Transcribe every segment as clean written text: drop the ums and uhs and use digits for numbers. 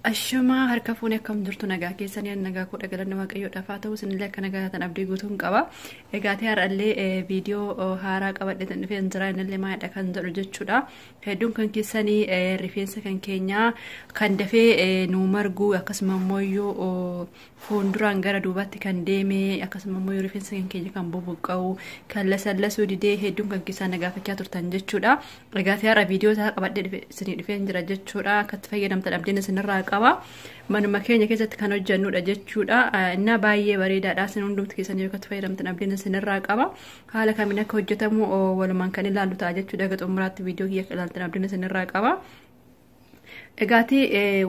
Ashamaa harka fuunee akkam jirtu nagaa keessanii nagaa kudha galanna waaqayyoodhaaf haa ta'u isinillee akka nagaa tan abdii guutuun qaba. Egaa har'allee viidiyoo haaraa qabadheetan dhufee jira innillee maalidha kan jedhu jechuudha. Hedduun kan keessanii rifeensa kan keenyaa kan dafee nu margu akkasuma immoo fuulduraan gara duubaatti kan deeme akkasuma immoo rifeensa kan keenya kan bubuqqa'u kan lasuu didee hedduun kan keessaa nagaafachaa turtan jechuudha. Egaa har'a viidiyoo isaa qabadhee isinii dhufee jira jechuudha. Akkatti fayyadamtan abdiin isinirraa qaba. Manuma keenya keessatti kan hojjannudha jechuudha. Inna baay'ee bareedaadha. Isin hundumti keessanii yoo fayyadamtan abdiin isinirraa qaba. Haala kamiin akka hojjetamu walumaan kan ilaallu ta'a jechuudha. Gara xumuraatti viidiyoo kiyya ilaaltan abdiin isinirraa qaba. Egaati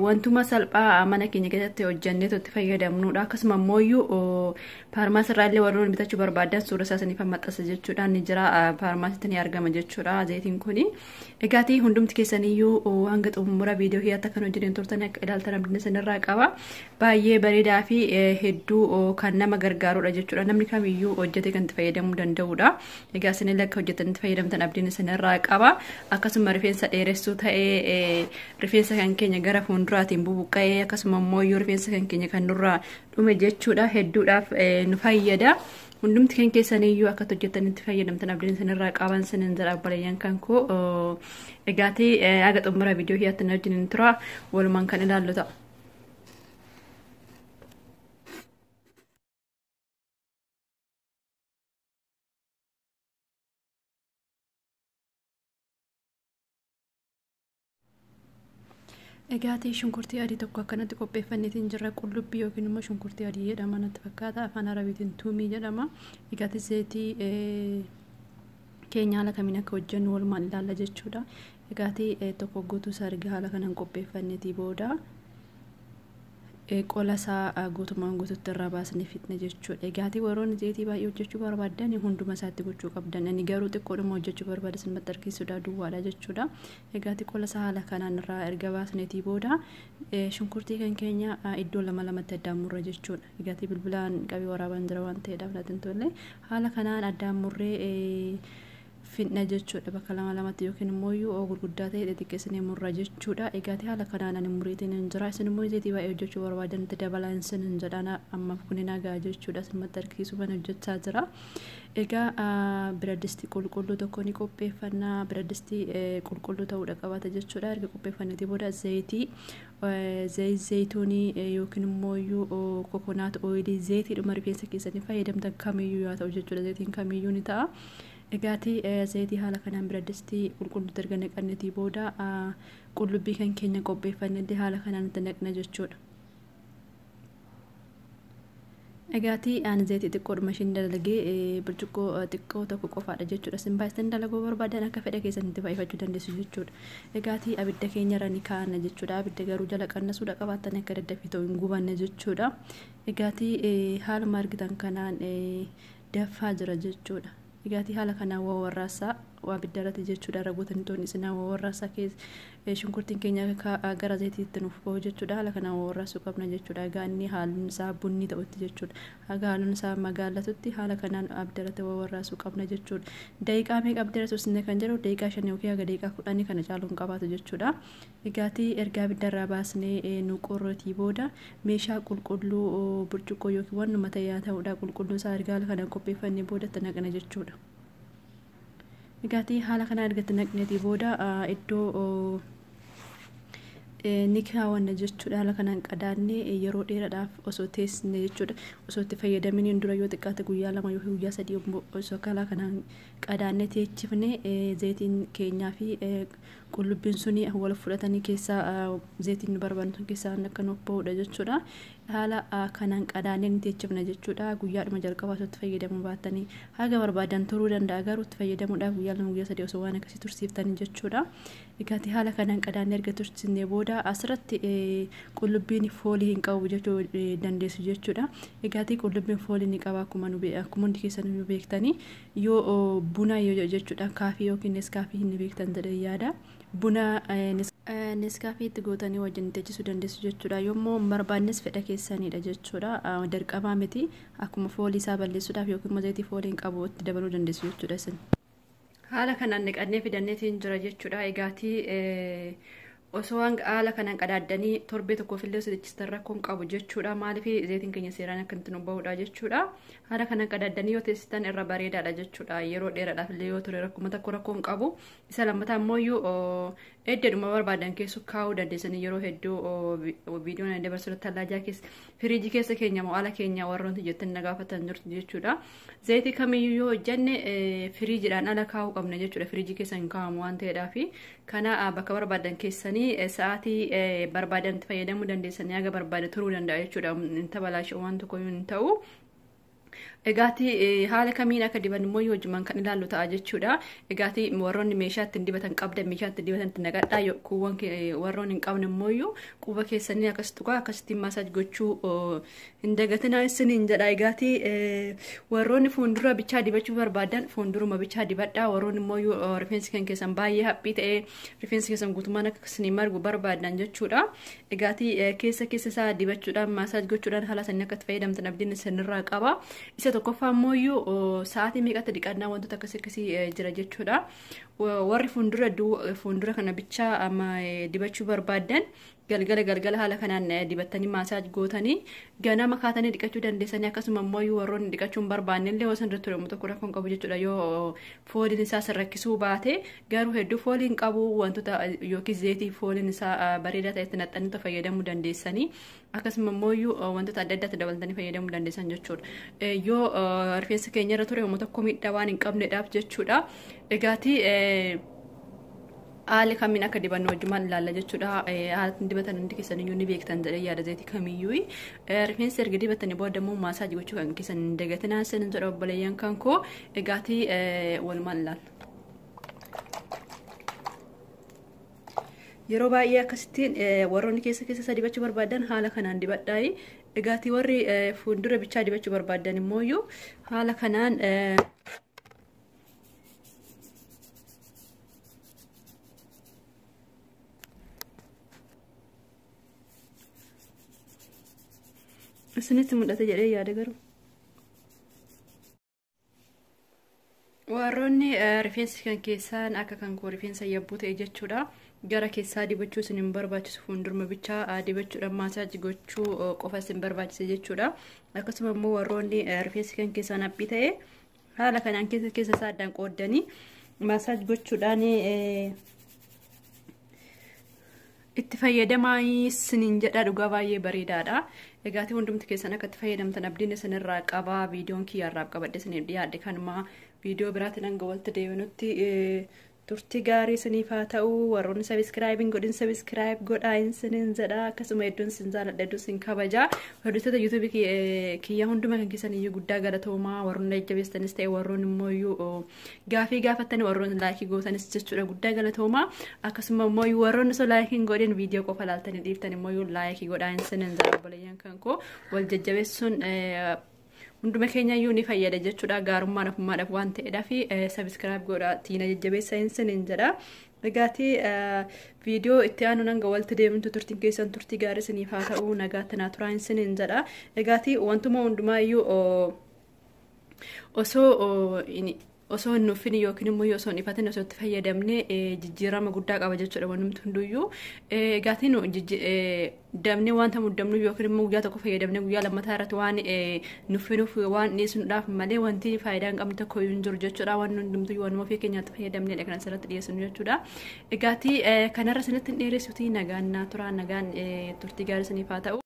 wantuma salphaa mana keenya keessatti hojjannee itti fayyadamnudha. Akkasuma immoo faarmaasii irraa illee warroonni bitachuu barbaadan suura isaa saniif maxxansa jechuudha. Ni jira faarmaasiitti ni argama jechuudha zayitiin kuni. Egaati hundumti keessaniyyuu hanga xumura viidiyoo kiyyaatti kan hojjetan turtan akka ilaaltan abdiin isinirraa qaba. Baay'ee bareedaa fi hedduu kan nama gargaarudha jechuudha. Namni kamiyyuu hojjetee kan itti fayyadamuu danda'udha. Egaa isinillee akka hojjetan itti fayyadamtan abdiin isinirraa qaba. Akkasuma rifeensa dheeressuu ta'ee rifeensa kan keenya gara fuulduraatiin bubuqqa'ee akkasuma immoo rifeensa kan keenya kan nurraa dhume jechuudha. Hedduudhaaf nu fayyada. Hundumti kan keessaniyyuu akka hojjetanitti fayyadamtan abdiin isinirraa qaban sinin jira obboleeyyan kan koo. Egaati haga xumura viidiyoo kiyyaatti na wajjin tura walumaan kan ilaallu ta'a. Egaati shunkurtii adii tokko akkanatti qopheeffanneetiin jirra. Qullubbii yookiin immoo shunkurtii adii jedhama natti fakkaata. Afaan Arabiitiin tuumii jedhama. Egaati zayitii keenya haala kamiin akka hojjennu walumaan ilaalla jechuudha. Egaati tokko guutuu isaa erga haala kanaan qopheeffanneetii booda qola isaa guutumaan guutuutti irraa baasnee fixne jechuudha. Egaati warroonni zayitii baay'ee hojjechuu barbaadan hunduma isaatti gochuu qabdan. Ani garuu xiqqoodhuma hojjechuu barbaada isin maxxarkiisuudha duwwaadha jechuudha. Egaati qola isaa haala kanaan irraa erga baasneetii booda shunkurtii kan keenya iddoo lama lamatti addaan murra jechuudha. Egaati bilbilaan qabee waraabaan jira waan ta'eedhaaf natti hin tolle haala kanaan addaan murree finna jechuudha. Bakka lama lamatti yookiin immoo gurguddaa ta'e xixiqqeessinee murra jechuudha. Egaati haala kanaan ani muriitiin hin jira. Isin immoo zayitii baay'ee hojjechuu barbaadan itti dabalaa isin hin jedhaan ammaaf kun nagaa jechuudha. Isin maxxarkiisuu kan hojjechaa jira. Egaa biradistii qulqulluu tokko ni qopheeffannaa. Biradistii qulqulluu ta'uudha qabaata jechuudha. Erga qopheeffanneetii booda zayitii zayituunii yookiin immoo kokonaat ooyilii zayitii dhuma rifeensa keessanii fayyadamtan kamiyyuu yaa ta'u jechuudha. Zayitiin kamiyyuu ni ta'a. Egaati zayitii haala kanaan biradistii qulqulluutti erga naqanneetii booda qullubbii kan keenya qopheeffannee haala kanaan itti naqna jechuudha. Egaati ani zayitii xiqqoodhuma ishiin dalagee burcuqqoo xiqqoo tokko qofaadha jechuudha. Isin baay'isanii dalaguu barbaadan akka fedha keessanitti fayyifachuu dandeessu jechuudha. Egaati abidda keenyarra ni kaa'anna jechuudha. Abidda garuu jala qannasuudha qabaatan akka daddafii ta'u hin gubanne jechuudha. Egaati haaluma argitan kanaan daffaa jira jechuudha. Egaati haala kanaan waa warraasaa waa biddarratti jechuudha. Ragootanii toonni isinaa waa warraasaa shunkurtiin keenya gara zayitiitti nuuf bahu jechuudha. Haala kanaan waa warraasuu qabna jechuudha. Egaa inni haalli isaa bunni ta'utti jechuudha. Haga haalli isaa magaalatutti haala kanaan abdarratti waa warraasuu qabna jechuudha. Daqiiqaa meeqa abdaratu isin kan jedhu daqiiqaa 5 yookiin haga daqiiqaa 10 kana caaluun qabaatu jechuudha. Egaati ergaa abiddarraa baasnee nu qorrootii booda meeshaa qulqulluu burcuqqoo yookiin wannuma ta'ee ta'uudha. Qulqulluu isaa ergaa haala kanaan qopheeffannee booda itti naqna jechuudha. Egaati haala kanaan erga naqneetii booda iddoo ni kaawwanna jechuudha. Haala kanaan qadaadnee yeroo dheeraadhaaf osoo teessine jechuudha. Osoo itti fayyadaminiin dura yoo xiqqaate guyyaa 2 yookiin guyyaa 3 osoo haala kanaan qadaadnee teechifne zayitiin keenyaa fi qullubbiin suni wal fudhatanii keessaa zayitiin barbaannu keessaa akka nuuf bahudha jechuudha. Haala kanaan qadaadnee ni teechifna jechuudha. Guyyaadhuma jalqabaa osoo itti fayyadamuu baattanii haga barbaadan turuu danda'a. Garuu itti fayyadamuudhaaf guyyaa 2 guyyaa 3 osoo waan akkasii tursiiftanii jechuudha. Egaati haala kanaan qadaadnee erga tursiisnee booda asirratti qullubbiin foolii hin qabu jechuu dandeessu jechuudha. Egaati qullubbiin foolii ni qaba akkuma hundi keessan nu beektanii yoo buna jechuudha kaafii yookiin neskaafii hin beektan jedhee yaada. Buna neskaafii itti gootanii wajjin teechisuu dandeessu jechuudha. Yommuu barbaannes fedha keessanidha jechuudha. Dirqamaa miti akkuma foolii isaa balleessuudhaaf yookiin zayitii foolii hin qabu itti dabaluu dandeessu jechuudha isin. Haala kanaan naqannee fidanneetiin jira jechuudha. Egaati osoo haala kanaan qadaaddanii torbee tokkoof illee sirichistan rakkoon qabu jechuudha. Maaliif zeetiin keenya seeraan akka nuti nu bahudha jechuudha. Haala kanaan qadaaddanii yoo teessitan irra bareedaadha jechuudha. Yeroo dheeraadhaaf illee yoo ture rakkoon qabu. Isa lammataa immoo eddeedhuma barbaadan keessa kaa'uu dandeessanii yeroo hedduu viidiyoon dabarsuu tallaajaa keessa firiijii keessa keenya moo ala keenya warroonni jettan nagaafatan jirtu jechuudha. Zeetii kamiyyuu yoo hojjanne firiijiidhaan ala kaa'uu qabna jechuudha. Firiijii keessa hin kaa'amu waan ta'eedhaaf kana bakka barbaadan keessanii sa'aatii barbaadan fayyadamuu dandeessanii haga barbaade turuu danda'a jechuudha. Inta balaashee waan tokko hin ta'u. Egaati haala kamiin akka diban immoo hojiiman kan ilaallu ta'a jechuudha. Egaati warroonni meeshaa ittiin dibatan qabdan meeshaa ittiin dibatan itti naqadhaa kuuwwan warroonni hin qabne immoo quba keessanii akkasitti maasaaj gochuu hin dagatinaa isiniin jedha. Egaati warroonni fuuldura bichaa dibachuu barbaadan fuulduruma bichaa dibadhaa. Warroonni immoo rifeensi kan keessan baay'ee haphii ta'ee rifeensi keessan guutummaan akka isin margu barbaadan jechuudha. Egaati keessa isaa dibachuudhaan maasaaj gochuudhaan haala sanii akka itti fayyadamtan abdiin isinirraa qaba. Tokkoffaa immoo sa'aatii meeqatti dhiqannaa wantoota akkasii jira jechuudha. Warri fuuldura kana bichaa dibachuu barbaadan galgala haala kanaan dibattanii maasaaj gootanii ganama kaatanii dhiqachuu dandeessanii. Akkasuma immoo warroonni dhiqachuu hin barbaanne illee osoo irratti ture tokko rakkoon qabu jechuudha. Yoo fooliin isaa sirrakkisuu baate garuu hedduu fooliin qabu wantoota yookiin zeetii fooliin isaa bareedaa ta'etti naxxanii fayyadamuu dandeessanii. Akkasuma immoo wantoota adda addaatti dabaltanii fayyadamuu dandeessan jechuudha. Yoo rifeensa keenya irra ture tokko miidhaa waan hin qabneedhaaf jechuudha. Egaati haali kamiin akka dibannu hojiimaan ilaalla jechuudha. Haala dibatan hundi keessaniyyuu ni beektan jedhee yaada zeetii kamiyyuu. Rifeensa erga dibatanii booda immoo maasaaj gochuu kan keessan hin dagatinaa isin jedha obboleeyyan kan koo. Egaati walumaan ilaalla. Yeroo baay'ee akkasittiin warroonni keessa isaa dibachuu barbaadan haala kanaan dibadhaa. Egaati warri fuuldura bichaa dibachuu barbaadan immoo haala kanaan isinitti mul'ata jedhee yaada garuu. Warroonni rifeensi kan keessaan akka kan koo rifeensa yabbuu ta'e jechuudha. Gara keessaa dibachuu isin hin barbaachisu fuulduruma bichaa dibachuudhaan maasaaj gochuu qofa isin barbaachisa jechuudha. Akkasuma immoo warroonni rifeensi kan keessaan haphii ta'e haala kanaan keessa isaa addaan qooddanii maasaaj gochuudhaan itti fayyadamaa isiniin jedha. Dhugaa baay'ee bareedaadha. Egaati hundumti keessan akka itti fayyadamtan abdiin isinirraa qaba. Viidiyoon kiyyaarraaf qabadhe isiniif dhiyaadhe kanuma viidiyoo biraatiin hanga walitti deebinutti turtii gaarii isiniif haa ta'u. Warroonni sabiskiraayibiin godhin sabiskiraayib godhaa isiniin jedha. Akkasuma hedduun isin jaalladha hedduun isin kabaja. Hordoftoota yuutuubii kiyya hunduma kan keessan iyyuu guddaa galatoomaa. Warroonni jajjabeessanis ta'e warroonni immoo gaafii gaafattanii warroonni laayikii gootanis jechuudha guddaa galatoomaa. Akkasuma immoo warroonni osoo laayikiin godhin viidiyoo qofa laaltanii dhiiftan immoo laayikii godhaa isiniin jedha obboleeyyan kan koo. Wal jajjabeessuun hunduma keenya iyyuu ni fayyada jechuudha. Gaarummaan ofummaadhaaf waan ta'eedhaaf sabiskiraayib godhaa tiina jajjabeessa isiniin jedha. Egaati viidiyoo itti aanu hanga walitti deemtu turtiin keessan turtii gaarii isiniif haa ta'u. Nagaatti naa turaa isiniin jedha. Egaati wantuma hundumaa iyyuu osoo hin nuffin yookiin immoo osoo hin ifatin osoo itti fayyadamne jijjiirama guddaa qaba jechuudha wanti hunduyyuu. Egaatiin damne wanta muddamnu yookiin immoo guyyaa tokko fayyadamne guyyaa lammataa irratti waan nuffinuuf waan dhiyeessuudhaaf malee wanti faayidaa hin qabne tokko hin jiru jechuudha. Waan hundumtuu waan ofii keenyaatti fayyadamnedha kan asirratti dhiyeessinu jechuudha. Egaati kanarra isinitti hin dheeressuuti nagaan naa turaa nagaan turtii gaarii isiniif haa ta'u.